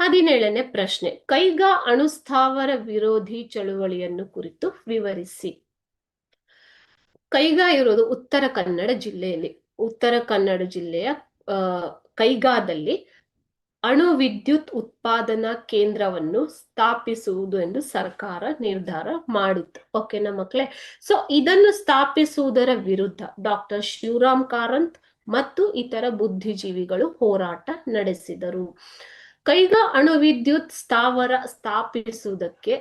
17ನೇ ಪ್ರಶ್ನೆ, ಕೈಗಾ ಅಣುಸ್ಥಾವರ ವಿರೋಧಿ ಚಳುವಳಿಯನ್ನು ಕುರಿತು ವಿವರಿಸಿ. ಕೈಗಾ ಇರೋದು ಉತ್ತರ ಕನ್ನಡ ಜಿಲ್ಲೆಯಲ್ಲಿ. ಉತ್ತರ ಕನ್ನಡ ಜಿಲ್ಲೆಯ ಕೈಗಾದಲ್ಲಿ ಅಣು ವಿದ್ಯುತ್ ಉತ್ಪಾದನಾ ಕೇಂದ್ರವನ್ನು ಸ್ಥಾಪಿಸುವುದು ಎಂದು ಸರ್ಕಾರ ನಿರ್ಧಾರ ಮಾಡಿತ್ತು. ಓಕೆನಾ ಮಕ್ಕಳೇ? ಸೊ ಇದನ್ನು ಸ್ಥಾಪಿಸುವುದರ ವಿರುದ್ಧ ಡಾಕ್ಟರ್ ಶಿವರಾಮ್ ಕಾರಂತ್ ಮತ್ತು ಇತರ ಬುದ್ಧಿಜೀವಿಗಳು ಹೋರಾಟ ನಡೆಸಿದರು. ಕೈಗಾ ಅಣು ವಿದ್ಯುತ್ ಸ್ಥಾವರ ಸ್ಥಾಪಿಸುವುದಕ್ಕೆ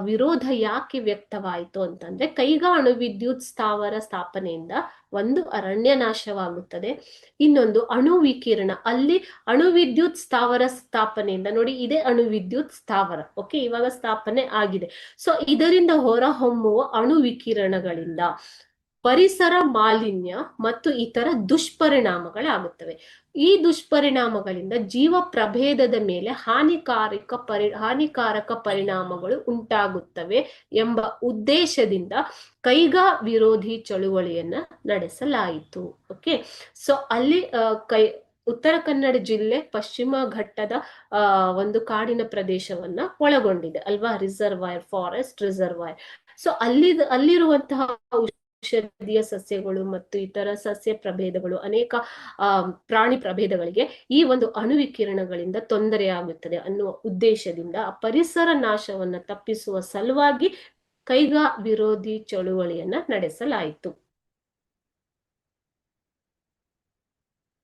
ವಿರೋಧ ಯಾಕೆ ವ್ಯಕ್ತವಾಯಿತು ಅಂತಂದ್ರೆ, ಕೈಗಾ ಅಣು ವಿದ್ಯುತ್ ಸ್ಥಾವರ ಸ್ಥಾಪನೆಯಿಂದ ಒಂದು ಅರಣ್ಯ ನಾಶವಾಗುತ್ತದೆ, ಇನ್ನೊಂದು ಅಣು ವಿಕಿರಣ. ಅಲ್ಲಿ ಅಣು ವಿದ್ಯುತ್ ಸ್ಥಾವರ ಸ್ಥಾಪನೆಯಿಂದ, ನೋಡಿ ಇದೇ ಅಣು ವಿದ್ಯುತ್ ಸ್ಥಾವರ, ಓಕೆ, ಇವಾಗ ಸ್ಥಾಪನೆ ಆಗಿದೆ. ಸೊ ಇದರಿಂದ ಹೊರಹೊಮ್ಮುವ ಅಣು ವಿಕಿರಣಗಳಿಂದ ಪರಿಸರ ಮಾಲಿನ್ಯ ಮತ್ತು ಇತರ ದುಷ್ಪರಿಣಾಮಗಳಾಗುತ್ತವೆ. ಈ ದುಷ್ಪರಿಣಾಮಗಳಿಂದ ಜೀವ ಪ್ರಭೇದದ ಮೇಲೆ ಹಾನಿಕಾರಕ ಪರಿಣಾಮಗಳು ಉಂಟಾಗುತ್ತವೆ ಎಂಬ ಉದ್ದೇಶದಿಂದ ಕೈಗಾ ವಿರೋಧಿ ಚಳುವಳಿಯನ್ನ ನಡೆಸಲಾಯಿತು. ಓಕೆ, ಸೊ ಅಲ್ಲಿ ಉತ್ತರ ಕನ್ನಡ ಜಿಲ್ಲೆ ಪಶ್ಚಿಮ ಘಟ್ಟದ ಒಂದು ಕಾಡಿನ ಪ್ರದೇಶವನ್ನ ಒಳಗೊಂಡಿದೆ ಅಲ್ವಾ, ರಿಸರ್ವಾಯರ್, ಫಾರೆಸ್ಟ್ ರಿಸರ್ವಾಯರ್. ಸೊ ಅಲ್ಲಿರುವಂತಹ ಔಷಧೀಯ ಸಸ್ಯಗಳು ಮತ್ತು ಇತರ ಸಸ್ಯ ಪ್ರಭೇದಗಳು, ಅನೇಕ ಪ್ರಾಣಿ ಪ್ರಭೇದಗಳಿಗೆ ಈ ಒಂದು ಅಣುವಿಕಿರಣಗಳಿಂದ ತೊಂದರೆಯಾಗುತ್ತದೆ ಅನ್ನುವ ಉದ್ದೇಶದಿಂದ ಪರಿಸರ ನಾಶವನ್ನ ತಪ್ಪಿಸುವ ಸಲುವಾಗಿ ಕೈಗಾ ವಿರೋಧಿ ಚಳುವಳಿಯನ್ನ ನಡೆಸಲಾಯಿತು.